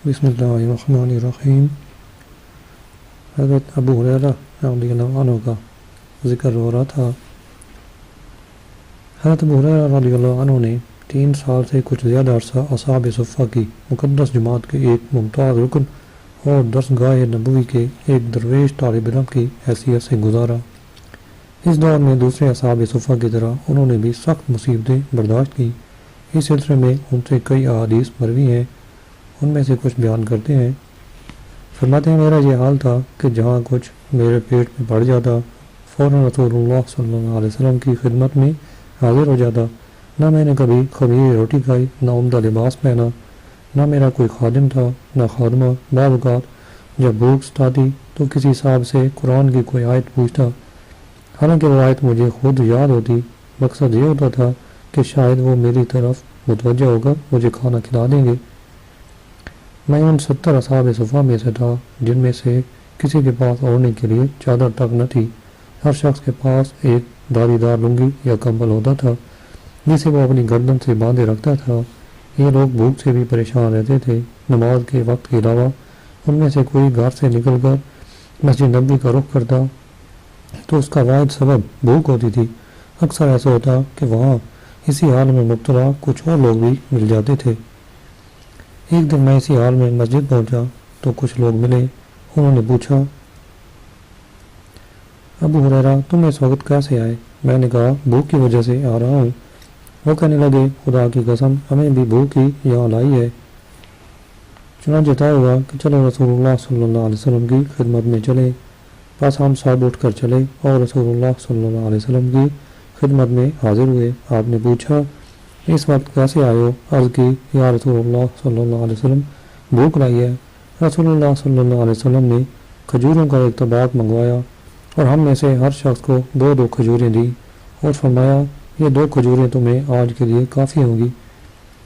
بسم اللہ الرحمن الرحیم۔ حضرت ابو ہریرہ رضی اللہ عنہ کا ذکر ہو رہا تھا۔ حضرت ابو ہریرہ رضی اللہ عنہ نے 3 سال سے کچھ زیادہ عرصہ اصحاب صفہ کی مقدس جماعت کے ایک ممتاز رکن اور درسگاہ نبوی کے ایک درویش طالب علم کی حیثیت سے گزارا۔ اس دور میں دوسرے اصحاب صفہ کی طرح انہوں نے بھی سخت مصیبتیں برداشت کی۔ اس سلسلے میں ان سے کئی احادیث مروی ہیں، ان میں سے کچھ بیان کرتے ہیں۔ فرماتے ہیں، میرا یہ حال تھا کہ جہاں کچھ میرے پیٹ میں پڑ جاتا فوراً رسول اللہ صلی اللہ علیہ وسلم کی خدمت میں حاضر ہو جاتا۔ نہ میں نے کبھی خمیر روٹی کھائی، نہ عمدہ لباس پہنا، نہ میرا کوئی خادم تھا نہ خادمہ۔ بعض اوقات جب بھوک ستاتی تو کسی صاحب سے قرآن کی کوئی آیت پوچھتا، حالانکہ وہ آیت مجھے خود یاد ہوتی۔ مقصد یہ ہوتا تھا کہ شاید وہ میری طرف متوجہ ہو کر مجھے کھانا کھلا دیں گے۔ میں ان 70 اصحاب صفہ میں سے تھا جن میں سے کسی کے پاس اوڑھنے کے لیے چادر تک نہ تھی۔ ہر شخص کے پاس ایک داری دار لنگی یا کمبل ہوتا تھا جسے وہ اپنی گردن سے باندھے رکھتا تھا۔ یہ لوگ بھوک سے بھی پریشان رہتے تھے۔ نماز کے وقت کے علاوہ ان میں سے کوئی گھر سے نکل کر مسجد نبوی کا رخ کرتا تو اس کا واحد سبب بھوک ہوتی تھی۔ اکثر ایسا ہوتا کہ وہاں اسی حال میں مبتلا کچھ اور لوگ بھی مل جاتے تھے۔ ایک دن میں اسی حال میں مسجد پہنچا تو کچھ لوگ ملے۔ انہوں نے پوچھا، ابو ہریرہ تم اس وقت کیسے آئے؟ میں نے کہا، بھوک کی وجہ سے آ رہا ہوں۔ وہ کہنے لگے، خدا کی قسم ہمیں بھی بھوک ہی یہاں لائی ہے۔ چنانچہ طے ہوا کہ چلو رسول اللہ صلی اللہ علیہ وسلم کی خدمت میں چلے۔ بس ہم سب اٹھ کر چلے اور رسول اللہ صلی اللہ علیہ وسلم کی خدمت میں حاضر ہوئے۔ آپ نے پوچھا، اس وقت کیسے آئے ہو؟ عرض کی، یا رسول اللہ صلی اللہ علیہ وسلم بھوک لائی ہے۔ رسول اللہ صلی اللہ علیہ وسلم نے کھجوروں کا ایک طبق منگوایا اور ہم میں سے ہر شخص کو 2 کھجوریں دی اور فرمایا، یہ 2 کھجوریں تمہیں آج کے لیے کافی ہوں گی۔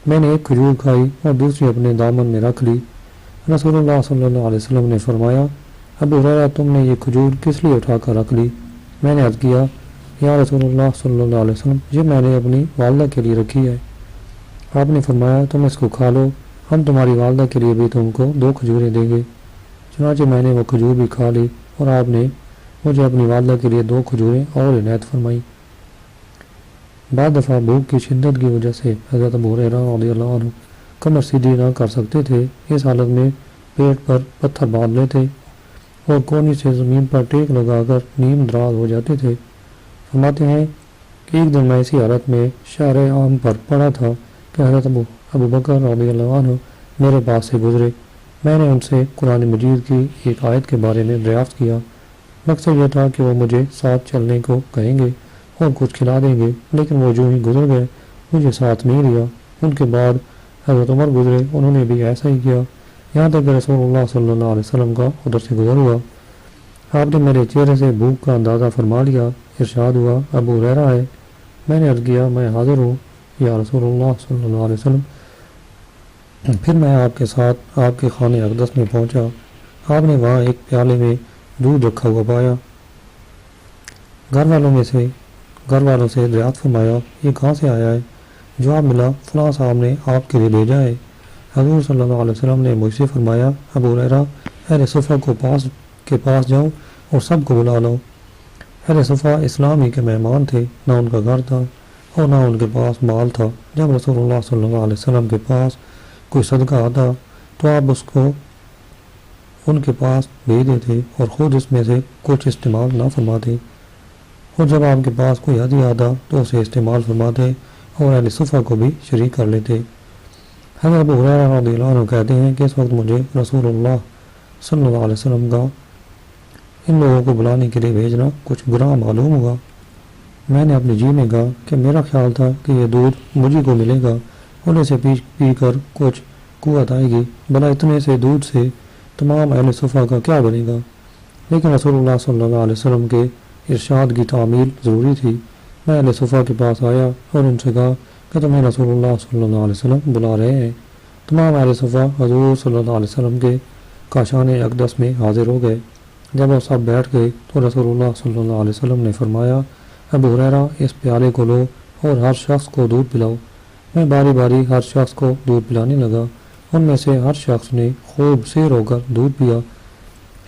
میں نے ایک کھجور کھائی اور دوسری اپنے دامن میں رکھ لی۔ رسول اللہ صلی اللہ علیہ وسلم نے فرمایا، ابو ہریرہ تم نے یہ کھجور کس لیے اٹھا کر رکھ لی؟ میں نے عرض کیا، یا رسول اللہ صلی اللہ علیہ وسلم یہ میں نے اپنی والدہ کے لیے رکھی ہے۔ آپ نے فرمایا، تم اس کو کھا لو، ہم تمہاری والدہ کے لیے بھی تم کو 2 کھجوریں دیں گے۔ چنانچہ میں نے وہ کھجور بھی کھا لی اور آپ نے مجھے اپنی والدہ کے لیے 2 کھجوریں اور عنایت فرمائی۔ بعض دفعہ بھوک کی شدت کی وجہ سے حضرت ابو ہریرہ رضی اللہ عنہ کمر سیدھی نہ کر سکتے تھے۔ اس حالت میں پیٹ پر پتھر باندھ لیتے اور کونی سے زمین پر ٹیک لگا کر نیم دراز ہو جاتے تھے۔ فرماتے ہیں کہ ایک دن میں اسی حالت میں شہر عام پر پڑا تھا کہ حضرت ابو بکر رضی اللہ عنہ میرے پاس سے گزرے۔ میں نے ان سے قرآن مجید کی ایک آیت کے بارے میں دریافت کیا۔ مقصد یہ تھا کہ وہ مجھے ساتھ چلنے کو کہیں گے اور کچھ کھلا دیں گے، لیکن وہ جو ہی گزر گئے مجھے ساتھ نہیں لیا۔ ان کے بعد حضرت عمر گزرے، انہوں نے بھی ایسا ہی کیا، یہاں تک کہ رسول اللہ صلی اللہ علیہ وسلم کا ادھر سے گزر ہوا۔ آپ نے میرے چہرے سے بھوک کا اندازہ فرما لیا۔ ارشاد ہوا، ابو ہریرہ ہے۔ میں نے عرض کیا، میں حاضر ہوں یا رسول اللہ صلی اللہ علیہ وسلم۔ پھر میں آپ کے ساتھ آپ کے خانہ اقدس میں پہنچا۔ آپ نے وہاں ایک پیالے میں دودھ رکھا ہوا پایا۔ گھر والوں سے دریافت فرمایا، یہ کہاں سے آیا ہے؟ جواب ملا، فلاں صاحب نے آپ کے لیے بھیجا ہے۔ حضور صلی اللہ علیہ وسلم نے مجھ سے فرمایا، ابو ہریرہ اہل صفہ کے پاس جاؤ اور سب کو بلا لو۔ اہل صفہ اسلام ہی کے مہمان تھے، نہ ان کا گھر تھا اور نہ ان کے پاس مال تھا۔ جب رسول اللہ صلی اللہ علیہ وسلم کے پاس کوئی صدقہ آتا تو آپ اس کو ان کے پاس بھیج دیتے اور خود اس میں سے کچھ استعمال نہ فرماتے، اور جب آپ کے پاس کوئی ہدیہ آتا تو اسے استعمال فرماتے اور اہل صفہ کو بھی شریک کر لیتے۔ حضرت ابو ہریرہ رضی اللہ عنہ کہتے ہیں کہ اس وقت مجھے رسول اللہ صلی اللہ علیہ وسلم کا ان لوگوں کو بلانے کے لیے بھیجنا کچھ گناہ معلوم ہوا۔ میں نے اپنے جی میں کہا کہ میرا خیال تھا کہ یہ دودھ مجھے کو ملے گا اور اسے پی کر کچھ قوت آئے گی، بھلا اتنے سے دودھ سے تمام اہل صفہ کا کیا بنے گا؟ لیکن رسول اللہ صلی اللہ علیہ وسلم کے ارشاد کی تعمیل ضروری تھی۔ میں اہل صفہ کے پاس آیا اور ان سے کہا کہ تمہیں رسول اللہ صلی اللہ علیہ وسلم بلا رہے ہیں۔ تمام اہل صفہ حضور صلی اللہ علیہ وسلم کے کاشان اقدس میں حاضر ہو گئے۔ جب وہ سب بیٹھ گئے تو رسول اللہ صلی اللہ علیہ وسلم نے فرمایا، ابو ہریرہ اس پیالے کو لو اور ہر شخص کو دودھ پلاؤ۔ میں باری باری ہر شخص کو دودھ پلانے لگا ان میں سے ہر شخص نے خوب سیر ہو کر دودھ پیا،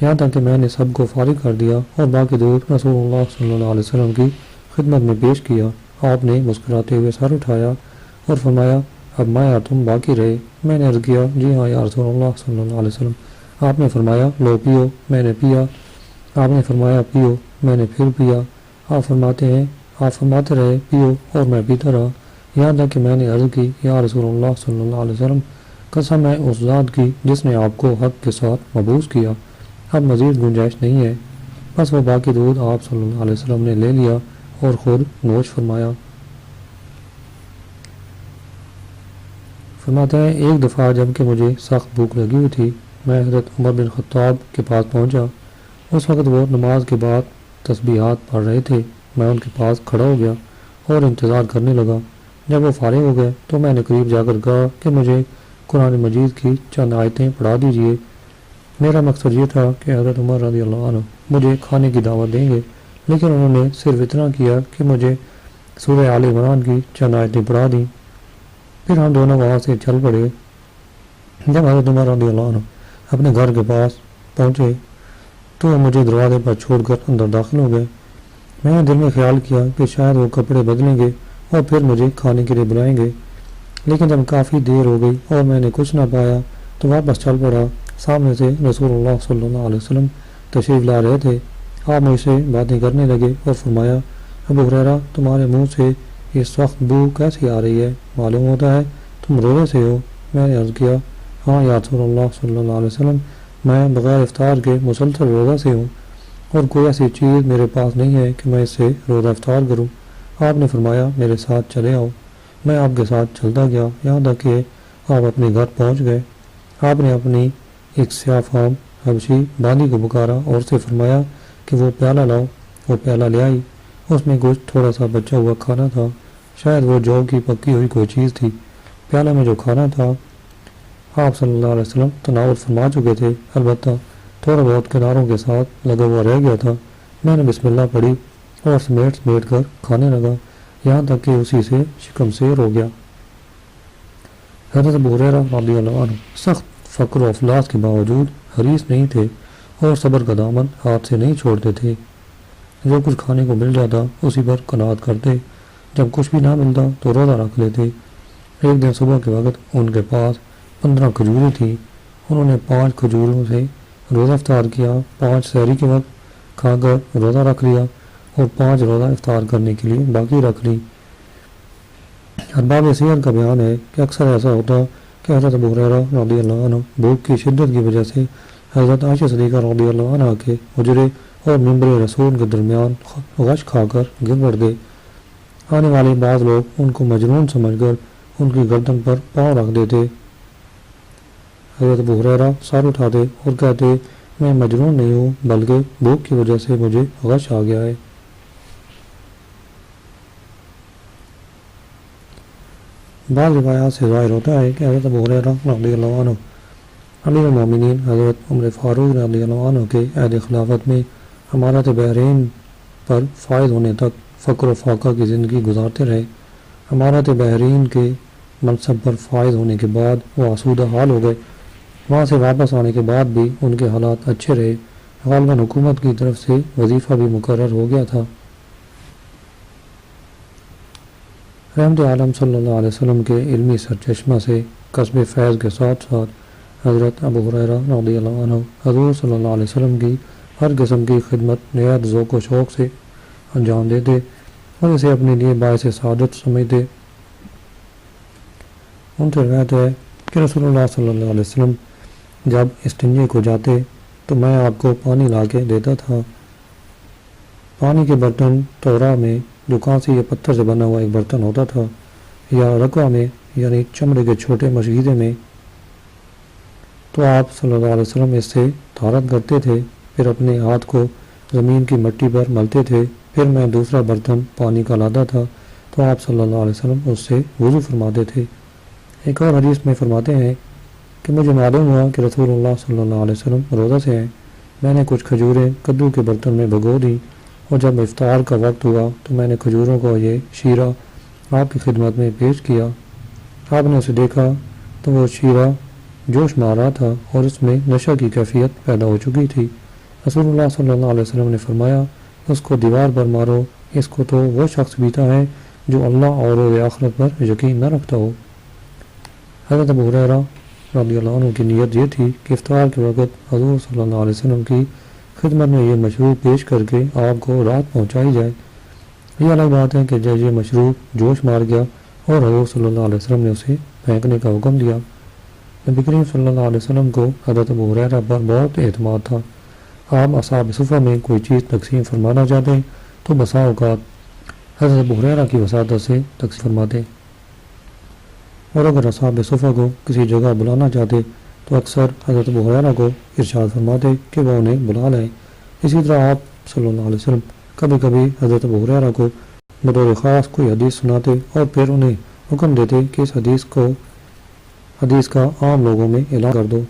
یہاں تک کہ میں نے سب کو فارغ کر دیا اور باقی دودھ رسول اللہ صلی اللہ علیہ وسلم کی خدمت میں پیش کیا۔ آپ نے مسکراتے ہوئے سر اٹھایا اور فرمایا، اب میں اور تم باقی رہے۔ میں نے عرض کیا، جی ہاں یا رسول اللہ صلی اللہ علیہ وسلم۔ آپ نے فرمایا، لو پیو۔ میں نے پیا۔ آپ نے فرمایا، پیو۔ میں نے پھر پیا۔ آپ فرماتے رہے، پیو، اور میں پیتا رہا، یہاں تک کہ میں نے عرض کی، یا رسول اللہ صلی اللہ علیہ وسلم، قسم ہے اس ذات کی جس نے آپ کو حق کے ساتھ مبعوث کیا، اب مزید گنجائش نہیں ہے۔ بس وہ باقی دودھ آپ صلی اللہ علیہ وسلم نے لے لیا اور خود نوش فرمایا۔ فرماتا ہے، ایک دفعہ جب کہ مجھے سخت بھوک لگی ہوئی تھی، میں حضرت عمر بن خطاب کے پاس پہنچا۔ اس وقت وہ نماز کے بعد تسبیحات پڑھ رہے تھے۔ میں ان کے پاس کھڑا ہو گیا اور انتظار کرنے لگا۔ جب وہ فارغ ہو گئے تو میں نے قریب جا کر کہا کہ مجھے قرآن مجید کی چند آیتیں پڑھا دیجیے۔ میرا مقصد یہ تھا کہ حضرت عمر رضی اللہ عنہ مجھے کھانے کی دعوت دیں گے، لیکن انہوں نے صرف اتنا کیا کہ مجھے سورہ آل عمران کی چند آیتیں پڑھا دیں۔ پھر ہم دونوں وہاں سے چل پڑے۔ جب حضرت عمر رضی اللہ عنہ اپنے گھر کے پاس پہنچے تو وہ مجھے دروازے پر چھوڑ کر اندر داخل ہو گئے۔ میں نے دل میں خیال کیا کہ شاید وہ کپڑے بدلیں گے اور پھر مجھے کھانے کے لیے بلائیں گے، لیکن جب کافی دیر ہو گئی اور میں نے کچھ نہ پایا تو واپس چل پڑا۔ سامنے سے رسول اللہ صلی اللہ علیہ وسلم تشریف لا رہے تھے۔ آپ مجھ سے باتیں کرنے لگے اور فرمایا، ابو ہریرہ، تمہارے منہ سے یہ سخت بو کیسی آ رہی ہے؟ معلوم ہوتا ہے تم روزے سے ہو۔ میں نے عرض کیا، ہاں یا رسول اللہ صلی اللہ علیہ وسلم، میں بغیر افطار کے مسلسل روزہ سے ہوں اور کوئی ایسی چیز میرے پاس نہیں ہے کہ میں اس سے روزہ افطار کروں۔ آپ نے فرمایا، میرے ساتھ چلے آؤ۔ میں آپ کے ساتھ چلتا گیا یہاں تک کہ آپ اپنے گھر پہنچ گئے۔ آپ نے اپنی ایک سیاہ فام حبشی باندی کو پکارا اور سے فرمایا کہ وہ پیالہ لاؤ۔ وہ پیالہ لے آئی۔ اس میں کچھ تھوڑا سا بچا ہوا کھانا تھا، شاید وہ جو کی پکی ہوئی کوئی چیز تھی۔ پیالہ میں جو کھانا تھا آپ صلی اللہ علیہ وسلم تناول فرما چکے تھے، البتہ تھوڑا بہت کناروں کے ساتھ لگا ہوا رہ گیا تھا۔ میں نے بسم اللہ پڑھی اور سمیٹ کر کھانے لگا، یہاں تک کہ اسی سے شکم سیر ہو گیا۔ حضرت ابو ہریرہ رضی اللہ عنہ سخت فقر و افلاس کے باوجود حریص نہیں تھے اور صبر کا دامن ہاتھ سے نہیں چھوڑتے تھے۔ جو کچھ کھانے کو مل جاتا اسی پر قناعت کرتے، جب کچھ بھی نہ ملتا تو روزہ رکھ لیتے۔ ایک دن صبح کے وقت ان کے پاس 15 کھجوریں تھیں۔ انہوں نے 5 کھجوروں سے روزہ افطار کیا، 5 سحری کے وقت کھا کر روزہ رکھ لیا اور 5 روزہ افطار کرنے کے لیے باقی رکھ لی۔ ارباب سیر کا بیان ہے کہ اکثر ایسا ہوتا کہ حضرت ابو ہریرہ رضی اللہ عنہ بھوک کی شدت کی وجہ سے حضرت عائشہ صدیقہ رضی اللہ عنہ کے حجرے اور منبر رسول کے درمیان غش کھا کر گر پڑتے۔ آنے والے بعض لوگ ان کو مجنون سمجھ کر ان کی گردن پر پاؤں رکھ دیتے۔ حضرت ابو ہریرہ سر اٹھاتے اور کہتے، میں مجنون نہیں ہوں بلکہ بھوک کی وجہ سے مجھے غش آ گیا ہے۔ بعض روایات سے ظاہر ہوتا ہے کہ حضرت ابو ہریرہ رضی اللہ عنہ امیر المومنین حضرت عمر فاروق رضی اللہ عنہ کے عہد خلافت میں امارت بحرین پر فائز ہونے تک فقر و فاقہ کی زندگی گزارتے رہے۔ امارت بحرین کے منصب پر فائز ہونے کے بعد وہ آسودہ حال ہو گئے۔ وہاں سے واپس آنے کے بعد بھی ان کے حالات اچھے رہے، غالباً حکومت کی طرف سے وظیفہ بھی مقرر ہو گیا تھا۔ رحمت عالم صلی اللہ علیہ وسلم کے علمی سرچشمہ سے قصب فیض کے ساتھ ساتھ حضرت ابو ہریرہ رضی اللہ عنہ حضور صلی اللہ علیہ وسلم کی ہر قسم کی خدمت نہایت ذوق و شوق سے انجام دیتے اور اسے اپنے لیے باعث سعادت سمجھتے۔ ان سے روایت ہے کہ رسول اللہ صلی اللہ علیہ وسلم جب استنجے کو جاتے تو میں آپ کو پانی لا کے دیتا تھا۔ پانی کے برتن تورا میں جو کانسی یا پتھر سے بنا ہوا ایک برتن ہوتا تھا، یا رقوہ میں یعنی چمڑے کے چھوٹے مشغیلے میں، تو آپ صلی اللہ علیہ وسلم اس سے طہارت کرتے تھے، پھر اپنے ہاتھ کو زمین کی مٹی پر ملتے تھے، پھر میں دوسرا برتن پانی کا لاتا تھا تو آپ صلی اللہ علیہ وسلم اس سے وضو فرماتے تھے۔ ایک اور حدیث میں فرماتے ہیں کہ مجھے معلوم ہوا کہ رسول اللہ صلی اللہ علیہ وسلم روزہ سے ہیں۔ میں نے کچھ کھجوریں کدو کے برتن میں بھگو دیں اور جب افطار کا وقت ہوا تو میں نے کھجوروں کو یہ شیرہ آپ کی خدمت میں پیش کیا۔ آپ نے اسے دیکھا تو وہ شیرہ جوش میں آ رہا تھا اور اس میں نشہ کی کیفیت پیدا ہو چکی تھی۔ رسول اللہ صلی اللہ علیہ وسلم نے فرمایا، اس کو دیوار پر مارو، اس کو تو وہ شخص پیتا ہے جو اللہ اور روز آخرت پر یقین نہ رکھتا ہو۔ حضرت ابو ہریرہ رضی اللہ عنہ کی نیت یہ تھی کہ افطار کے وقت حضور صلی اللہ علیہ وسلم کی خدمت میں یہ مشروب پیش کر کے آپ کو رات پہنچائی جائے۔ یہ الگ بات ہے کہ جب یہ مشروب جوش مار گیا اور حضور صلی اللہ علیہ وسلم نے اسے پھینکنے کا حکم دیا۔ نبی کریم صلی اللہ علیہ وسلم کو حضرت ابو ہریرہ پر بہت اعتماد تھا۔ آپ اصحاب صفہ میں کوئی چیز تقسیم فرمانا چاہتے تو بسا اوقات حضرت ابو ہریرہ کی وساطت سے تقسیم فرماتے، اور اگر اصحاب صفہ کو کسی جگہ بلانا چاہتے تو اکثر حضرت ابو ہریرہ کو ارشاد فرماتے کہ وہ انہیں بلا لائیں۔ اسی طرح آپ صلی اللہ علیہ وسلم کبھی کبھی حضرت ابو ہریرہ کو بطور خاص کوئی حدیث سناتے اور پھر انہیں حکم دیتے کہ اس حدیث کا عام لوگوں میں اعلان کر دو۔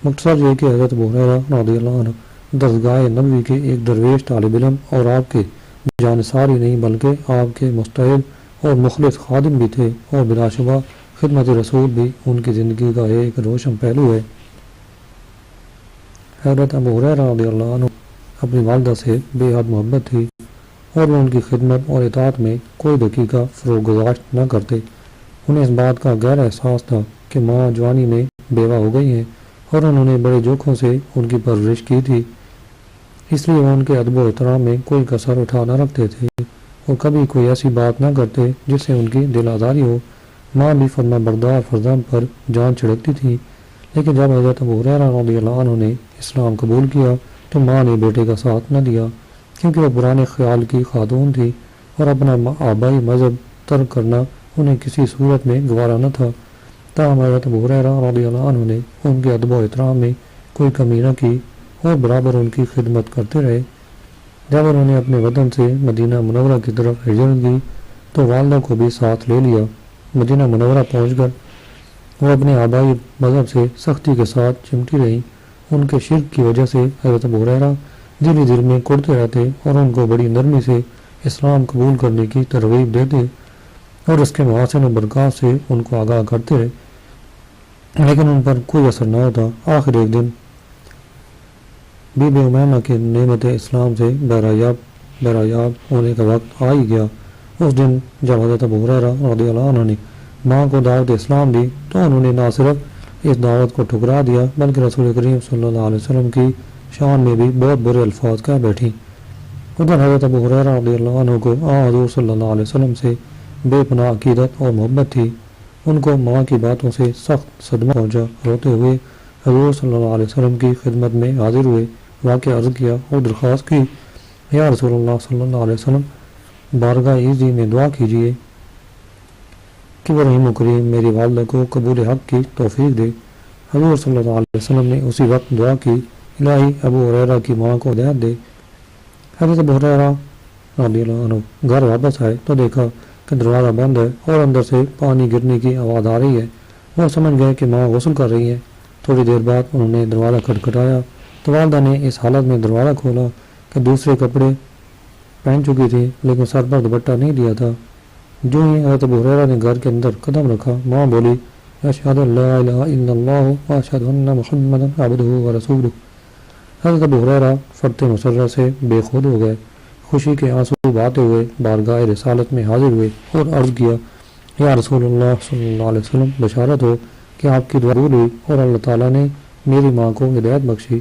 مختصر یہ کہ حضرت ابو ہریرہ رضی اللہ عنہ درسگاہ نبوی کے ایک درویش طالب علم اور آپ کے جانثار ہی نہیں بلکہ آپ کے مستعد اور مخلص خادم بھی تھے، اور بلا شبہ خدمت رسول بھی ان کی زندگی کا ایک روشن پہلو ہے۔ حضرت ابو ہریرہ رضی اللہ عنہ اپنی والدہ سے بے حد محبت تھی اور وہ ان کی خدمت اور اطاعت میں کوئی دقیقہ فروغ گزاشت نہ کرتے۔ انہیں اس بات کا گہرا احساس تھا کہ ماں جوانی میں بیوہ ہو گئی ہیں اور انہوں نے بڑے جوکھوں سے ان کی پرورش کی تھی، اس لیے وہ ان کے ادب و احترام میں کوئی کسر اٹھا نہ رکھتے تھے اور کبھی کوئی ایسی بات نہ کرتے جس سے ان کی دل آزاری ہو۔ ماں بھی فرما بردار فرزند پر جان چھڑکتی تھی، لیکن جب حضرت ابو ہریرہ رضی اللہ عنہ نے اسلام قبول کیا تو ماں نے بیٹے کا ساتھ نہ دیا، کیونکہ وہ پرانے خیال کی خاتون تھی اور اپنا آبائی مذہب ترک کرنا انہیں کسی صورت میں گوارا نہ تھا۔ تاہم حضرت ابو ہریرہ رضی اللہ عنہ نے ان کے ادب و احترام میں کوئی کمی نہ کی اور برابر ان کی خدمت کرتے رہے۔ جب انہوں نے اپنے وطن سے مدینہ منورہ کی طرف ہجرت کی تو والدہ کو بھی ساتھ لے لیا۔ مدینہ منورہ پہنچ کر وہ اپنے آبائی مذہب سے سختی کے ساتھ چمٹی رہیں۔ ان کے شرک کی وجہ سے حضرت ابو ہریرہ دل ہی دل میں کڑتے رہتے اور ان کو بڑی نرمی سے اسلام قبول کرنے کی ترغیب دیتے اور اس کے محاسن و برکات سے ان کو آگاہ کرتے رہے، لیکن ان پر کوئی اثر نہ ہوتا۔ آخر ایک دن بی بی امیمہ کی نعمت اسلام سے بہرایاب ہونے کا وقت آ ہی گیا۔ اس دن جب حضرت ابو ہریرہ رضی اللہ عنہ نے ماں کو دعوت اسلام دی تو انہوں نے نہ صرف اس دعوت کو ٹھکرا دیا بلکہ رسول کریم صلی اللہ علیہ وسلم کی شان میں بھی بہت برے الفاظ کہہ بیٹھی۔ ادھر حضرت ابو ہریرہ رضی اللہ عنہ کو حضور صلی اللہ علیہ وسلم سے بے پناہ عقیدت اور محبت تھی۔ ان کو ماں کی باتوں سے سخت صدمہ پہنچا۔ روتے ہوئے حضور صلی اللہ علیہ وسلم کی خدمت میں حاضر ہوئے، واقعہ عرض کیا اور درخواست کی، یا رسول اللہ صلی اللہ علیہ وسلم، بارگاہ عزی میں دعا کیجیے کہ وہ رحیم و کریم میری والدہ کو قبول حق کی توفیق دے۔ حضور صلی اللہ علیہ وسلم نے اسی وقت دعا کی، الہی ابو ہریرہ کی ماں کو ہدایت دے۔ حضرت ابو ہریرہ رضی اللہ عنہ گھر واپس آئے تو دیکھا کہ دروازہ بند ہے اور اندر سے پانی گرنے کی آواز آ رہی ہے۔ وہ سمجھ گئے کہ ماں غسل کر رہی ہے۔ تھوڑی دیر بعد انہوں نے دروازہ کھٹکھٹایا تو والدہ نے اس حالت میں دروازہ کھولا کہ دوسرے کپڑے پہن چکی تھی لیکن سر پر دوپٹہ نہیں دیا تھا۔ جو ہی حضرت ابو ہریرہ نے گھر کے اندر قدم رکھا، ماں بولی، اشہد ان لا الہ الا اللہ واشہد ان محمدا عبدہ ورسولہ۔ حضرت ابو ہریرہ فرط مسرت سے بے خود ہو گئے، خوشی کے آنسو بہاتے ہوئے بارگاہ رسالت میں حاضر ہوئے اور عرض کیا، یا رسول اللہ صلی اللہ علیہ وسلم، بشارت ہو کہ آپ کی دعا قبول ہوئی اور اللہ تعالیٰ نے میری ماں کو ہدایت بخشی۔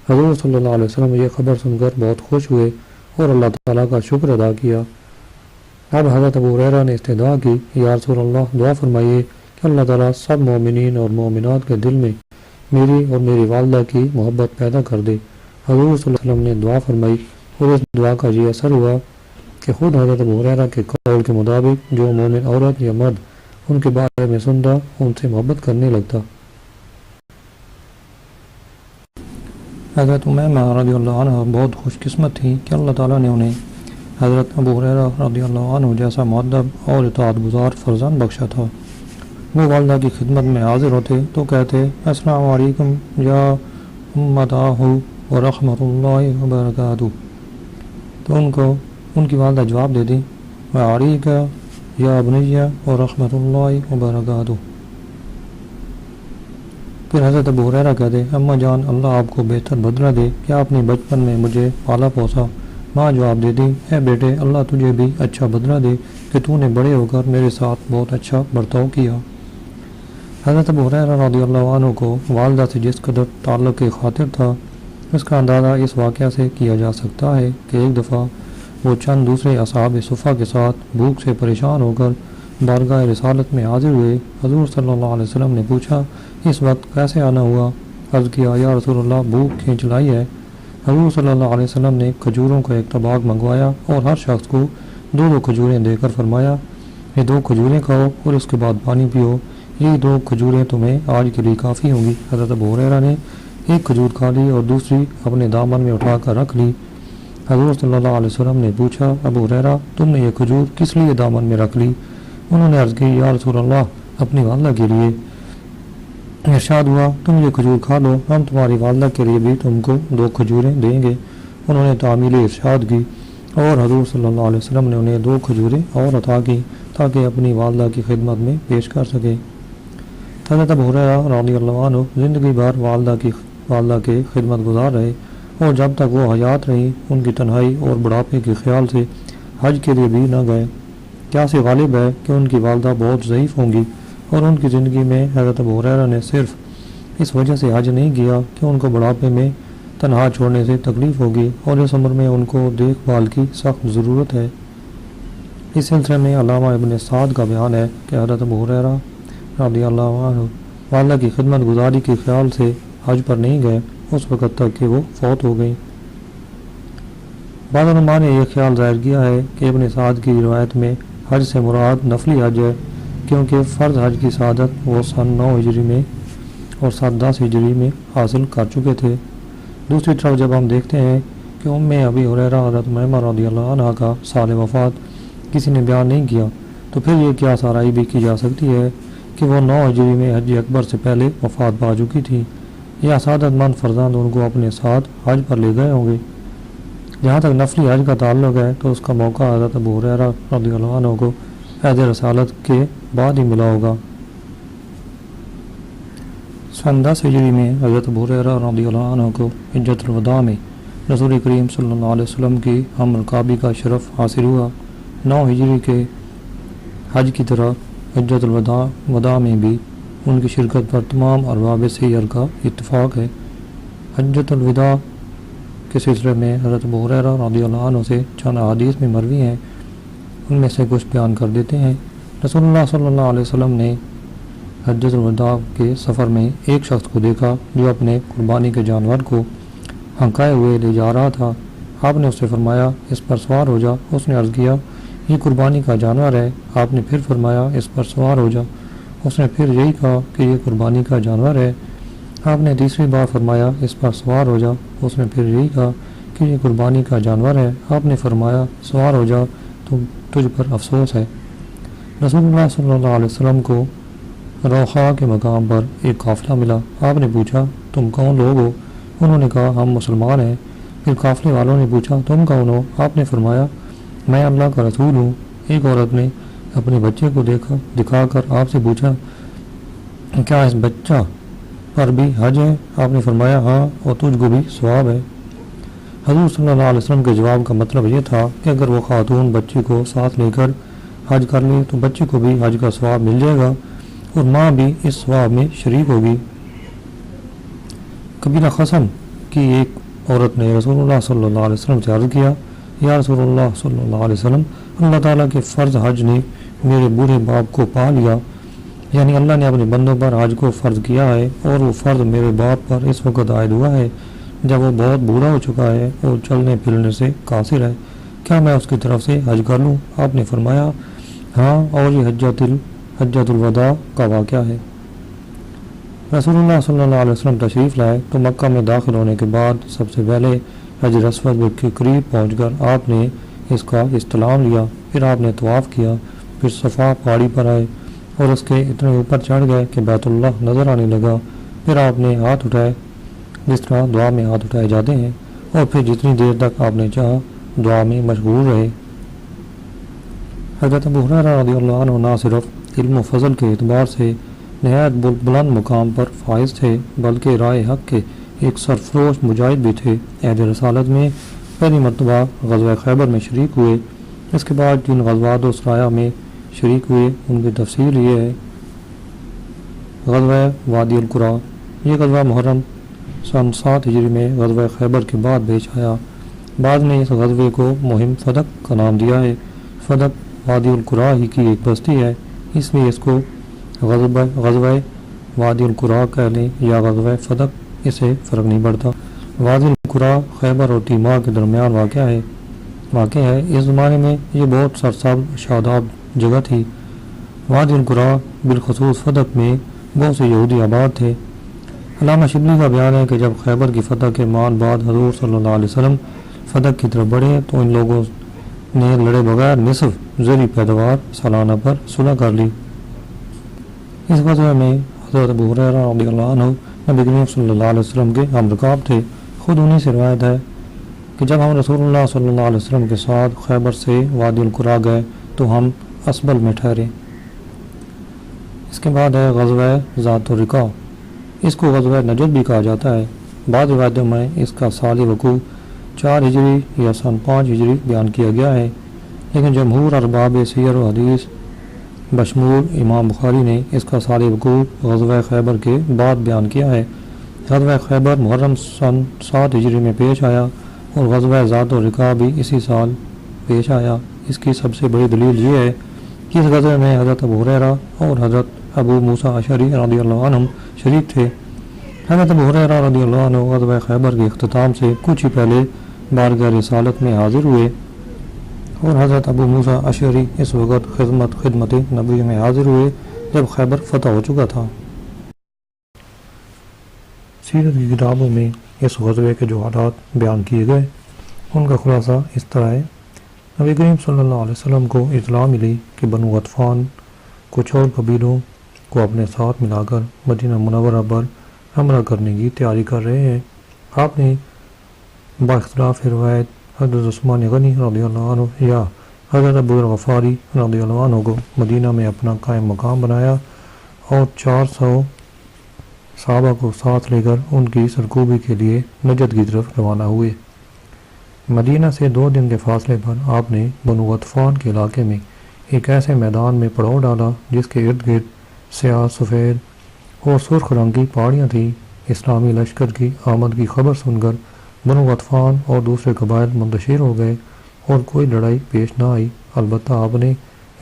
حضور صلی اللہ علیہ وسلم یہ خبر سن کر بہت خوش ہوئے اور اللہ تعالیٰ کا شکر ادا کیا۔ اب حضرت ابو ہریرہ نے استدعا کی، یا رسول اللہ، دعا فرمائیے کہ اللہ تعالیٰ سب مومنین اور مومنات کے دل میں میری اور میری والدہ کی محبت پیدا کر دے۔ حضور صلی اللہ علیہ وسلم نے دعا فرمائی اور اس دعا کا یہ اثر ہوا کہ خود حضرت ابو ہریرہ کے قول کے مطابق جو مومن عورت یا مرد ان کے بارے میں سنتا ان سے محبت کرنے لگتا۔ حضرت امیمہ رضی اللہ عنہ بہت خوش قسمت تھی کہ اللہ تعالیٰ نے انہیں حضرت ابو ہریرہ رضی اللہ عنہ جیسا مؤدب اور اطاعت گزار فرزند بخشا تھا۔ وہ والدہ کی خدمت میں حاضر ہوتے تو کہتے، السلام علیکم یا امتاہ ورحمۃ اللہ وبرکاتہ، تو ان کی والدہ جواب دے دیں، وعلیکہ یا ابنیہ ورحمۃ اللہ وبرکاتہ۔ پھر حضرت ابو ہریرہ کہتے اماں جان اللہ آپ کو بہتر بدلہ دے، کیا اپنی بچپن میں مجھے پالا پوسا؟ ماں جواب دیتی اے بیٹے اللہ تجھے بھی اچھا بدلہ دے کہ تو نے بڑے ہو کر میرے ساتھ بہت اچھا برتاؤ کیا۔ حضرت ابو ہریرہ رضی اللہ عنہ کو والدہ سے جس قدر تعلق کی خاطر تھا، اس کا اندازہ اس واقعہ سے کیا جا سکتا ہے کہ ایک دفعہ وہ چند دوسرے اصحاب صفہ کے ساتھ بھوک سے پریشان ہو کر بارگاہ رسالت میں حاضر ہوئے۔ حضور صلی اللہ علیہ وسلم نے پوچھا اس وقت کیسے آنا ہوا؟ عرض کیا یا رسول اللہ بھوک کھینچ لائی ہے۔ حضور صلی اللہ علیہ وسلم نے کھجوروں کا ایک طباق منگوایا اور ہر شخص کو 2 کھجوریں دے کر فرمایا یہ 2 کھجوریں کھاؤ اور اس کے بعد پانی پیو، یہ 2 کھجوریں تمہیں آج کے لیے کافی ہوں گی۔ حضرت ابو ہریرہ نے ایک کھجور کھا لی اور دوسری اپنے دامن میں اٹھا کر رکھ لی۔ حضور صلی اللہ علیہ وسلم نے پوچھا ابو ہریرہ تم نے یہ کھجور کس لیے دامن میں رکھ لی؟ انہوں نے عرض کی یا رسول اللہ اپنی والدہ کے لیے۔ ارشاد ہوا تم یہ کھجور کھا لو، ہم تمہاری والدہ کے لیے بھی تم کو 2 کھجوریں دیں گے۔ انہوں نے تعمیل ارشاد کی اور حضور صلی اللہ علیہ وسلم نے انہیں 2 کھجوریں اور عطا کی تاکہ اپنی والدہ کی خدمت میں پیش کر سکے۔ حضرت ابو ہریرہ رضی اللہ عنہ زندگی بھر والدہ کے خدمت گزار رہے اور جب تک وہ حیات رہی ان کی تنہائی اور بڑھاپے کے خیال سے حج کے لیے بھی نہ گئے۔ کیا سے غالب ہے کہ ان کی والدہ بہت ضعیف ہوں گی اور ان کی زندگی میں حضرت ابو ہریرہ نے صرف اس وجہ سے حج نہیں کیا کہ ان کو بڑھاپے میں تنہا چھوڑنے سے تکلیف ہوگی اور اس عمر میں ان کو دیکھ بھال کی سخت ضرورت ہے۔ اس سلسلے میں علامہ ابن سعد کا بیان ہے کہ حضرت ابو ہریرہ رضی اللہ عنہ والدہ کی خدمت گزاری کے خیال سے حج پر نہیں گئے اس وقت تک کہ وہ فوت ہو گئی۔ بعض علماء نے یہ خیال ظاہر کیا ہے کہ ابن سعد کی روایت میں حج سے مراد نفلی حج ہے کیونکہ فرض حج کی سعادت وہ سن 9 ہجری میں اور 10 ہجری میں حاصل کر چکے تھے۔ دوسری طرف جب ہم دیکھتے ہیں کہ ابی ہریرہ حضرت میمنہ رضی اللہ عنہ کا سال وفات کسی نے بیان نہیں کیا تو پھر یہ کیا سرائی بھی کی جا سکتی ہے کہ وہ 9 ہجری میں حج اکبر سے پہلے وفات پا چکی تھی یا سعادت مند فرزند ان کو اپنے ساتھ حج پر لے گئے ہوں گے۔ جہاں تک نفلی حج کا تعلق ہے تو اس کا موقع حضرت ابو ہریرہ رضی اللہ عنہ کو عہد رسالت کے بعد ہی ملا ہوگا۔ سن 10 ہجری میں حضرت ابو ہریرہ رضی اللہ عنہ کو حجۃ الوداع میں رسول کریم صلی اللہ علیہ وسلم کی ہم رکابی کا شرف حاصل ہوا۔ 9 ہجری کے حج کی طرح حجۃ الوداع میں بھی ان کی شرکت پر تمام ارباب سیر کا اتفاق ہے۔ حجۃ الوداع کے سلسلے میں حضرت ابو ہریرہ رضی اللہ عنہ سے چند احادیث میں مروی ہیں، ان میں سے کچھ بیان کر دیتے ہیں۔ رسول اللہ صلی اللہ علیہ وسلم نے حجۃ الوداع کے سفر میں ایک شخص کو دیکھا جو اپنے قربانی کے جانور کو ہنکائے ہوئے لے جا رہا تھا۔ آپ نے اس سے فرمایا اس پر سوار ہو جا۔ اس نے عرض کیا یہ قربانی کا جانور ہے۔ آپ نے پھر فرمایا اس پر سوار ہو جا۔ اس نے پھر یہی کہا کہ یہ قربانی کا جانور ہے۔ آپ نے تیسری بار فرمایا اس پر سوار ہو جا۔ اس نے پھر یہی کہا کہ یہ قربانی کا جانور ہے۔ آپ نے فرمایا سوار ہو جا تو تجھ پر افسوس ہے۔ رسول اللہ صلی اللہ علیہ وسلم کو روخا کے مقام پر ایک قافلہ ملا۔ آپ نے پوچھا تم کون لوگ ہو؟ انہوں نے کہا ہم مسلمان ہیں۔ پھر قافلے والوں نے پوچھا تم کون ہو؟ آپ نے فرمایا میں اللہ کا رسول ہوں۔ ایک عورت نے اپنے بچے کو دکھا کر آپ سے پوچھا کیا اس بچہ پر بھی حج ہے؟ آپ نے فرمایا ہاں اور تجھ کو بھی ثواب ہے۔ حضور صلی اللہ علیہ وسلم کے جواب کا مطلب یہ تھا کہ اگر وہ خاتون بچی کو ساتھ لے کر حج کر لے تو بچی کو بھی حج کا ثواب مل جائے گا اور ماں بھی اس ثواب میں شریک ہوگی۔ قبیلہ خصم کی ایک عورت نے رسول اللہ صلی اللہ علیہ وسلم سے عرض کیا یا رسول اللہ صلی اللہ علیہ وسلم اللہ تعالیٰ کے فرض حج نے میرے بوڑھے باپ کو پا لیا، یعنی اللہ نے اپنے بندوں پر حج کو فرض کیا ہے اور وہ فرض میرے باپ پر اس وقت عائد ہوا ہے جب وہ بہت بوڑھا ہو چکا ہے اور چلنے پھرنے سے قاصر ہے، کیا میں اس کی طرف سے حج کر لوں؟ آپ نے فرمایا ہاں، اور یہ حجۃ الوداع کا واقعہ ہے۔ رسول اللہ صلی اللہ علیہ وسلم تشریف لائے تو مکہ میں داخل ہونے کے بعد سب سے پہلے حجر اسود کے قریب پہنچ کر آپ نے اس کا استلام لیا، پھر آپ نے طواف کیا، پھر صفا پہاڑی پر آئے اور اس کے اتنے اوپر چڑھ گئے کہ بیت اللہ نظر آنے لگا، پھر آپ نے ہاتھ اٹھائے جس طرح دعا میں ہاتھ اٹھائے جاتے ہیں اور پھر جتنی دیر تک آپ نے چاہا دعا میں مشغول رہے۔ حضرت ابو ہریرہ رضی اللہ عنہ نہ صرف علم و فضل کے اعتبار سے نہایت بلند مقام پر فائز تھے، بلکہ رائے حق کے ایک سرفروش مجاہد بھی تھے۔ عہد رسالت میں پہلی مرتبہ غزوہ خیبر میں شریک ہوئے۔ اس کے بعد جن غزوات و سرایہ میں شریک ہوئے ان کی تفصیل یہ ہے۔ غزوہ وادی القریٰ، یہ غزوہ محرم سن 7 ہجری میں غزوہ خیبر کے بعد پیش آیا۔ بعد میں اس غزوے کو مہم فدق کا نام دیا ہے۔ فدق وادی القریٰ ہی کی ایک بستی ہے، اس لیے اس کو غزوہ وادی القریٰ کہہ لیں یا غزوہ فدق، اس سے فرق نہیں پڑتا۔ وادی القریٰ خیبر اور تیماہ کے درمیان واقع ہے۔ اس زمانے میں یہ بہت سرسبز شاداب جگہ تھی۔ وادی القریٰ بالخصوص فدق میں بہت سے یہودی آباد تھے۔ علامہ شبلی کا بیان ہے کہ جب خیبر کی فتح کے مان بعد حضور صلی اللہ علیہ وسلم فدق کی طرف بڑھے تو ان لوگوں نے لڑے بغیر نصف زرعی پیداوار سالانہ پر صلح کر لی۔ اس غزوہ میں حضرت ابو ہریرہ رضی اللہ عنہ نبی کریم صلی اللہ علیہ وسلم کے ہم رکاب تھے۔ خود انہی سے روایت ہے کہ جب ہم رسول اللہ صلی اللہ علیہ وسلم کے ساتھ خیبر سے وادی القریٰ گئے تو ہم اسبل میں ٹھہرے۔ اس کے بعد ہے غزوہ ذات الرقاع، اس کو غزوہ نجد بھی کہا جاتا ہے۔ بعض روایتوں میں اس کا سال وقوع 4 ہجری یا سن 5 ہجری بیان کیا گیا ہے، لیکن جمہور ارباب سیر و حدیث بشمول امام بخاری نے اس کا سال وقوع غزوہ خیبر کے بعد بیان کیا ہے۔ غزوہ خیبر محرم سن 7 ہجری میں پیش آیا اور غزوہ ذات الرقاع بھی اسی سال پیش آیا۔ اس کی سب سے بڑی دلیل یہ ہے کہ اس غزوے میں حضرت ابو ہریرہ اور حضرت ابو موسیٰ اشعری رضی اللہ عنہ شریک تھے۔ حضرت ابو ہریرہ رضی اللہ عنہ غزوہ خیبر کے اختتام سے کچھ ہی پہلے بارگاہ رسالت میں حاضر ہوئے اور حضرت ابو موسیٰ اشعری اس وقت خدمت نبی میں حاضر ہوئے جب خیبر فتح ہو چکا تھا۔ سیرت کی کتابوں میں اس غزوے کے جو حالات بیان کیے گئے ان کا خلاصہ اس طرح ہے۔ نبی کریم صلی اللہ علیہ وسلم کو اطلاع ملی کہ بنو غطفان کچھ اور قبیلوں کو اپنے ساتھ ملا کر مدینہ منورہ پر حملہ کرنے کی تیاری کر رہے ہیں۔ آپ نے باختلاف روایت حضرت عثمان غنی رضی اللہ عنہ یا حضرت ابو الغفاری رضی اللہ عنہ کو مدینہ میں اپنا قائم مقام بنایا اور 400 صحابہ کو ساتھ لے کر ان کی سرکوبی کے لیے نجد کی طرف روانہ ہوئے۔ مدینہ سے 2 دن کے فاصلے پر آپ نے بنو غطفان کے علاقے میں ایک ایسے میدان میں پڑاؤ ڈالا جس کے ارد گرد سیاہ، سفید اور سرخ رنگ کی پہاڑیاں تھیں۔ اسلامی لشکر کی آمد کی خبر سن کر بنو غطفان اور دوسرے قبائل منتشر ہو گئے اور کوئی لڑائی پیش نہ آئی۔ البتہ آپ نے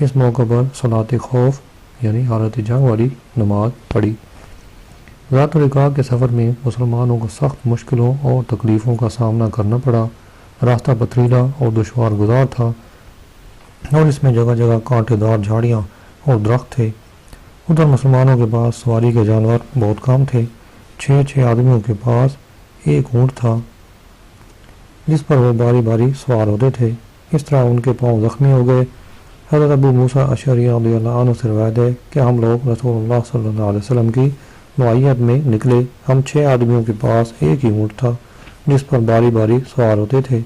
اس موقع پر صلاۃ خوف یعنی حالت جنگ والی نماز پڑھی۔ ذات الرقاع کے سفر میں مسلمانوں کو سخت مشکلوں اور تکلیفوں کا سامنا کرنا پڑا۔ راستہ پتھریلا اور دشوار گزار تھا اور اس میں جگہ جگہ کانٹے دار جھاڑیاں اور درخت تھے۔ ادھر مسلمانوں کے پاس سواری کے جانور بہت کم تھے۔ 6 آدمیوں کے پاس ایک اونٹ تھا جس پر وہ باری باری سوار ہوتے تھے۔ اس طرح ان کے پاؤں زخمی ہو گئے۔ حضرت ابو موسیٰ اشعری رضی اللہ عنہ سے روایت ہے کہ ہم لوگ رسول اللہ صلی اللہ علیہ وسلم کی معیت میں نکلے۔ ہم 6 آدمیوں کے پاس ایک ہی اونٹ تھا جس پر باری باری سوار ہوتے تھے،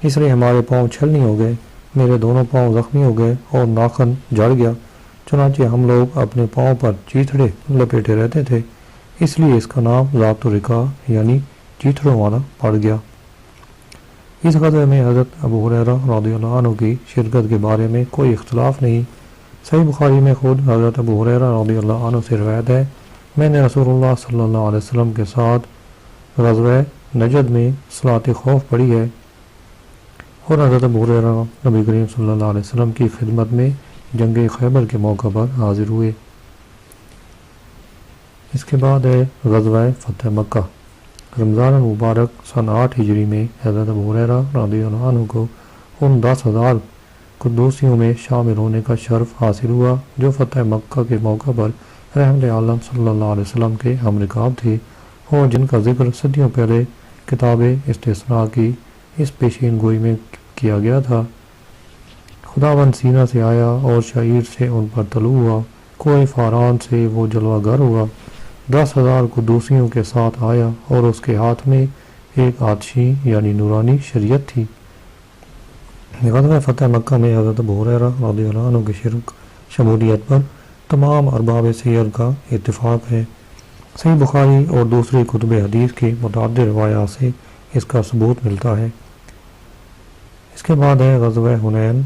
اس لیے ہمارے پاؤں چھلنی ہو گئے۔ میرے دونوں پاؤں زخمی ہو گئے اور ناخن جڑ گیا، چنانچہ ہم لوگ اپنے پاؤں پر چیتڑے لپیٹے رہتے تھے، اس لیے اس کا نام ذات الرقاع یعنی چیتڑوں والا پڑ گیا۔ اس غزوے میں حضرت ابو ہریرہ رضی اللہ عنہ کی شرکت کے بارے میں کوئی اختلاف نہیں۔ صحیح بخاری میں خود حضرت ابو ہریرہ رضی اللہ عنہ سے روایت ہے، میں نے رسول اللہ صلی اللہ علیہ وسلم کے ساتھ غزوہ نجد میں صلاۃ خوف پڑھی ہے اور حضرت ابو ہریرہ نبی کریم صلی اللہ علیہ وسلم کی خدمت میں جنگ خیبر کے موقع پر حاضر ہوئے۔ اس کے بعد ہے غزوہ فتح مکہ۔ رمضان المبارک سن 8 ہجری میں حضرت ابو ہریرہ رضی اللہ عنہ کو ان 10,000 قدوسیوں میں شامل ہونے کا شرف حاصل ہوا جو فتح مکہ کے موقع پر رحمت عالم صلی اللہ علیہ وسلم کے ہم رکاب تھے اور جن کا ذکر صدیوں پہلے کتاب استثناء کی اس پیشین گوئی میں کیا گیا تھا۔ خداوند سینہ سے آیا اور شعیر سے ان پر طلوع ہوا، کوئی فاران سے وہ جلوہ گر ہوا، 10,000 قدوسیوں کے ساتھ آیا اور اس کے ہاتھ میں ایک آتشی یعنی نورانی شریعت تھی۔ غزوہ فتح مکہ میں حضرت ابو ہریرہ رضی اللہ عنہ کی شمولیت پر تمام ارباب سیر کا اتفاق ہے۔ صحیح بخاری اور دوسری کتب حدیث کی متعدد روایات سے اس کا ثبوت ملتا ہے۔ اس کے بعد ہے غزوہ حنین۔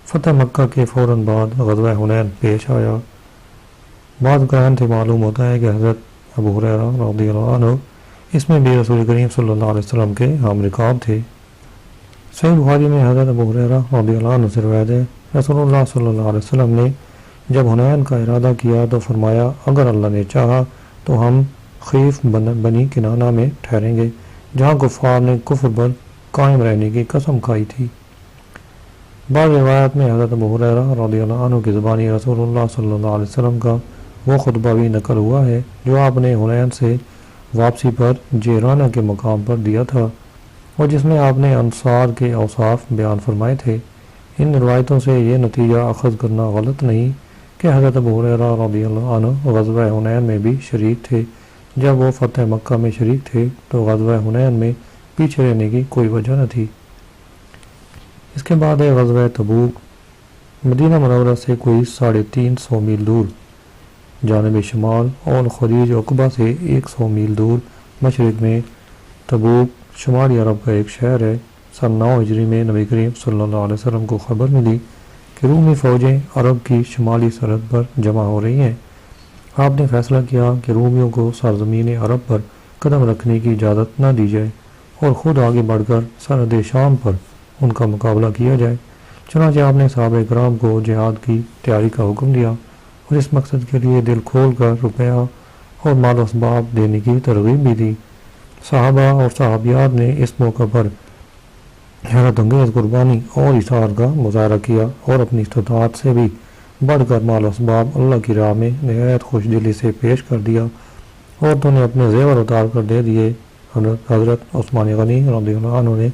فتح مکہ کے فوراً بعد غزوہ حنین پیش آیا۔ بعض قرائن سے معلوم ہوتا ہے کہ حضرت ابو ہریرہ رضی اللہ عنہ اس میں بھی رسول کریم صلی اللہ علیہ وسلم کے ہم رکاب تھے۔ صحیح بخاری میں حضرت ابو ہریرہ رضی اللہ عنہ سے روایت ہے، رسول اللہ صلی اللہ علیہ وسلم نے جب حنین کا ارادہ کیا تو فرمایا اگر اللہ نے چاہا تو ہم خیف بنی کنانہ میں ٹھہریں گے جہاں کفار نے کفر پر قائم رہنے کی قسم کھائی تھی۔ بعض روایات میں حضرت ابو ہریرہ رضی اللہ عنہ کی زبانی رسول اللہ صلی اللہ علیہ وسلم کا وہ خطبہ بھی نقل ہوا ہے جو آپ نے حنین سے واپسی پر جیرانہ کے مقام پر دیا تھا اور جس میں آپ نے انصار کے اوصاف بیان فرمائے تھے۔ ان روایتوں سے یہ نتیجہ اخذ کرنا غلط نہیں کہ حضرت ابو ہریرہ رضی اللہ عنہ غزوہ حنین میں بھی شریک تھے۔ جب وہ فتح مکہ میں شریک تھے تو غزوہ حنین میں پیچھے رہنے کی کوئی وجہ نہ تھی۔ اس کے بعد ہے غزوہ تبوک۔ مدینہ منورہ سے کوئی 350 میل دور جانب شمال اور خلیج عقبہ سے 100 میل دور مشرق میں تبوک شمالی عرب کا ایک شہر ہے۔ سن 9 ہجری میں نبی کریم صلی اللہ علیہ وسلم کو خبر ملی کہ رومی فوجیں عرب کی شمالی سرحد پر جمع ہو رہی ہیں۔ آپ نے فیصلہ کیا کہ رومیوں کو سرزمین عرب پر قدم رکھنے کی اجازت نہ دی جائے اور خود آگے بڑھ کر سرحد شام پر ان کا مقابلہ کیا جائے۔ چنانچہ آپ نے صحابہ کرام کو جہاد کی تیاری کا حکم دیا اور اس مقصد کے لیے دل کھول کر روپیہ اور مال و اسباب دینے کی ترغیب بھی دی۔ صحابہ اور صحابیات نے اس موقع پر حیرت انگیز قربانی اور اثار کا مظاہرہ کیا اور اپنی استطاعت سے بھی بڑھ کر مال و اسباب اللہ کی راہ میں نہایت خوش دلی سے پیش کر دیا۔ عورتوں نے اپنے زیور اتار کر دے دیے۔ حضرت عثمان غنی رضی اللہ عنہ نے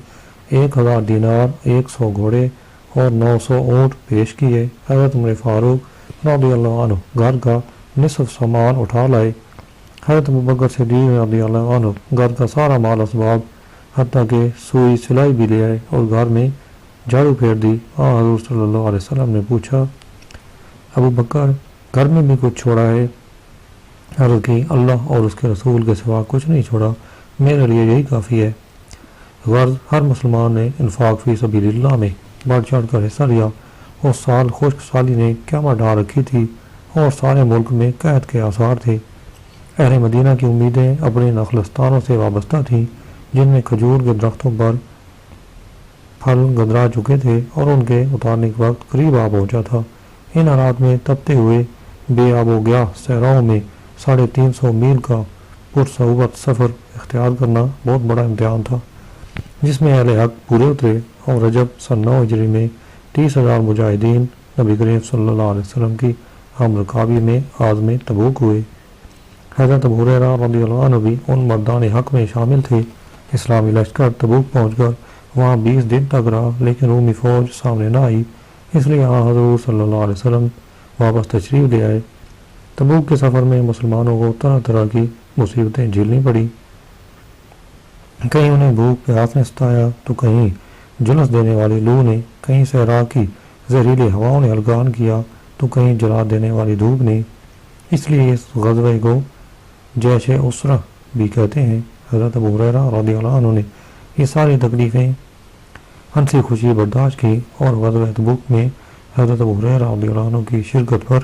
1000 دینار، 100 گھوڑے اور 900 اونٹ پیش کیے۔ حضرت عمر فاروق رضی اللہ عنہ گھر کا نصف سامان اٹھا لائے۔ حضرت ابوبکر صدیق رضی اللہ عنہ گھر کا سارا مال اسباب حتیٰ کہ سوئی سلائی بھی لے آئے اور گھر میں جھاڑو پھیر دی۔ حضور صلی اللہ علیہ وسلم نے پوچھا ابو بکر گھر میں بھی کچھ چھوڑا ہے؟ عرض کی اللہ اور اس کے رسول کے سوا کچھ نہیں چھوڑا، میرے لیے یہی کافی ہے۔ غرض ہر مسلمان نے انفاق فی سبیل اللہ میں بڑھ چڑھ کر حصہ لیا۔ اس سال خشک سالی نے قیامت ڈال رکھی تھی اور سارے ملک میں قحط کے آثار تھے۔ اہل مدینہ کی امیدیں اپنے نخلستانوں سے وابستہ تھیں جن میں کھجور کے درختوں پر پھل گدرا چکے تھے اور ان کے اتارنے کا وقت قریب آ پہنچا تھا۔ ان حالات میں تپتے ہوئے بے آب و گیاہ صحراؤں میں 350 میل کا پرصعوبت سفر اختیار کرنا بہت بڑا امتحان تھا جس میں اہل حق پورے اترے اور رجب سن 9 ہجری میں 30,000 مجاہدین نبی کریم صلی اللہ علیہ وسلم کی ہم رکابی میں عازم تبوک ہوئے۔ حضرت ابو ہریرہ رضی اللہ عنہ بھی ان مردان حق میں شامل تھے۔ اسلامی لشکر تبوک پہنچ کر وہاں 20 دن تک رہا لیکن رومی فوج سامنے نہ آئی، اس لیے حضور صلی اللہ علیہ وسلم واپس تشریف لے آئے۔ تبوک کے سفر میں مسلمانوں کو طرح طرح کی مصیبتیں جھیلنی پڑی۔ کہیں انہیں بھوک پیاس نے ستایا تو کہیں جلس دینے والی لو نے، کہیں صحرا کی زہریلی ہواؤں نے ہلکان کیا تو کہیں جلا دینے والی دھوپ نے۔ اس لیے اس غزوے کو جیش اسرہ بھی کہتے ہیں۔ حضرت ابو ہریرہ رضی اللہ عنہ نے یہ ساری تکلیفیں ہنسی خوشی برداشت کی اور غزوہ تبوک میں حضرت ابو ہریرہ رضی اللہ عنہ کی شرکت پر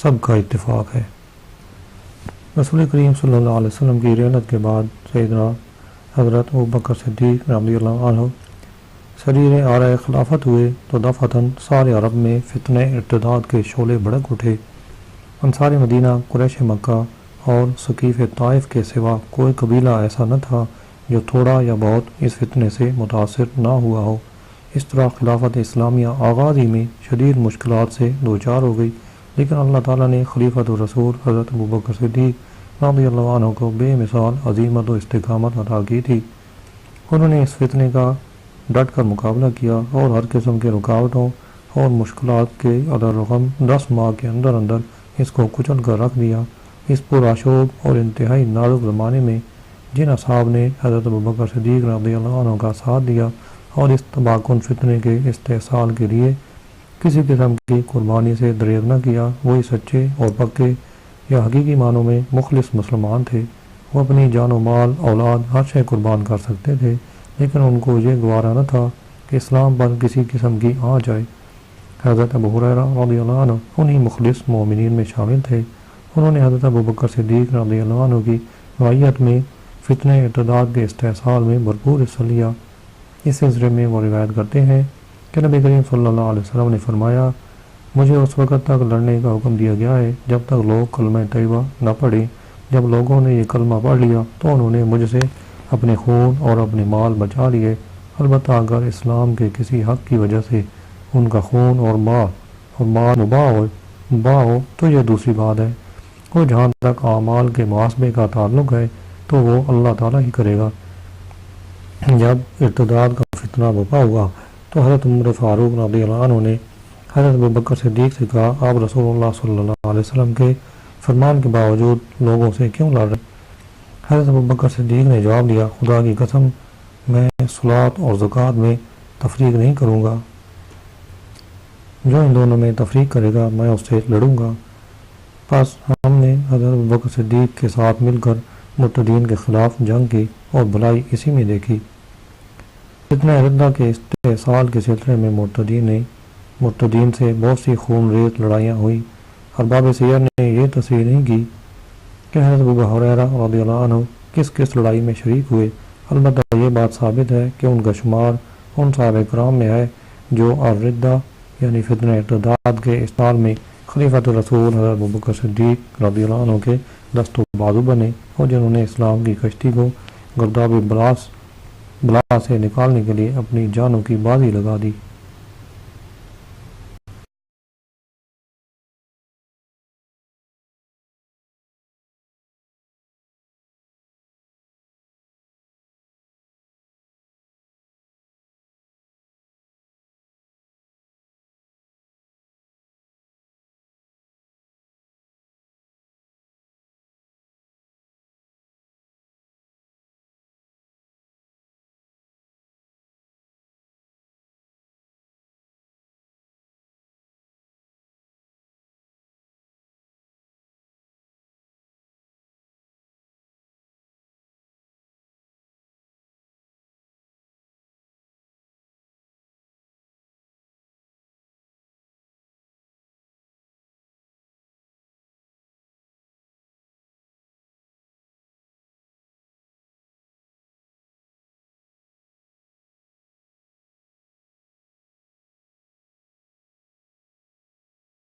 سب کا اتفاق ہے۔ رسول کریم صلی اللہ علیہ وسلم کی رحلت کے بعد سیدنا حضرت ابوبکر صدیق رضی اللہ عنہ سریر آرائے خلافت ہوئے تو دفعتاً سارے عرب میں فتنہ ارتداد کے شعلے بھڑک اٹھے۔ انصار مدینہ، قریش مکہ اور ثقیف طائف کے سوا کوئی قبیلہ ایسا نہ تھا جو تھوڑا یا بہت اس فتنے سے متاثر نہ ہوا ہو۔ اس طرح خلافت اسلامیہ آغاز ہی میں شدید مشکلات سے دوچار ہو گئی، لیکن اللہ تعالیٰ نے خلیفۃ الرسول حضرت ابوبکر صدیق رضی اللہ عنہ کو بے مثال عظیمت و استقامت عطا کی تھی۔ انہوں نے اس فتنے کا ڈٹ کر مقابلہ کیا اور ہر قسم کے رکاوٹوں اور مشکلات کے رقم 10 ماہ کے اندر اندر اس کو کچل کر رکھ دیا۔ اس پرآشوب اور انتہائی نازک زمانے میں جن اصحاب نے حضرت ابوبکر صدیق رضی اللہ عنہ کا ساتھ دیا اور اس تباہ کن فتنے کے استحصال کے لیے کسی قسم کی قربانی سے دریغ نہ کیا۔ وہی سچے اور پکے یا حقیقی معنوں میں مخلص مسلمان تھے۔ وہ اپنی جان و مال، اولاد، ہر شے قربان کر سکتے تھے، لیکن ان کو یہ گوارا نہ تھا کہ اسلام پر کسی قسم کی آ جائے۔ حضرت ابو ہریرہ رضی اللہ عنہ انہی مخلص مومنین میں شامل تھے۔ انہوں نے حضرت ابوبکر صدیق رضی اللہ عنہ کی معیت میں فتنہ ارتداد کے استحصال میں بھرپور حصہ لیا۔ اس سلسلے میں وہ روایت کرتے ہیں کہ نبی کریم صلی اللہ علیہ وسلم نے فرمایا، مجھے اس وقت تک لڑنے کا حکم دیا گیا ہے جب تک لوگ کلمہ طیبہ نہ پڑھیں۔ جب لوگوں نے یہ کلمہ پڑھ لیا تو انہوں نے مجھ سے اپنے خون اور اپنے مال بچا لیے، البتہ اگر اسلام کے کسی حق کی وجہ سے ان کا خون اور مال مباح ہو تو یہ دوسری بات ہے، اور جہاں تک اعمال کے محاسبے کا تعلق ہے تو وہ اللہ تعالیٰ ہی کرے گا۔ جب ارتداد کا فتنہ برپا ہوا تو حضرت عمر فاروق رضی اللہ عنہ نے حضرت ابوبکر صدیق سے کہا، آپ رسول اللہ صلی اللہ علیہ وسلم کے فرمان کے باوجود لوگوں سے کیوں لڑ رہے؟ حضرت ابوبکر صدیق نے جواب دیا، خدا کی قسم میں صلاۃ اور زکوٰۃ میں تفریق نہیں کروں گا، جو ان دونوں میں تفریق کرے گا میں اس سے لڑوں گا۔ پس ہم نے حضرت ابوبکر صدیق کے ساتھ مل کر مرتدین کے خلاف جنگ کی اور بھلائی اسی میں دیکھی۔ فتنہ ردہ کے استحصال کے سلسلے میں مرتدین سے بہت سی خون ریز لڑائیاں ہوئی۔ ارباب سیر نے یہ تصریح نہیں کی کہ حضرت ابو ہریرہ رضی اللہ عنہ کس لڑائی میں شریک ہوئے، البتہ یہ بات ثابت ہے کہ ان کا شمار ان صحابہ کرام میں ہے جو الردہ یعنی فتنہ ارتداد کے استحصال میں خلیفۃ الرسول حضرت ابوبکر صدیق رضی اللہ عنہ کے دست و بازو بنے، اور جنہوں نے اسلام کی کشتی کو گرداب بلا سے نکالنے کے لیے اپنی جانوں کی بازی لگا دی۔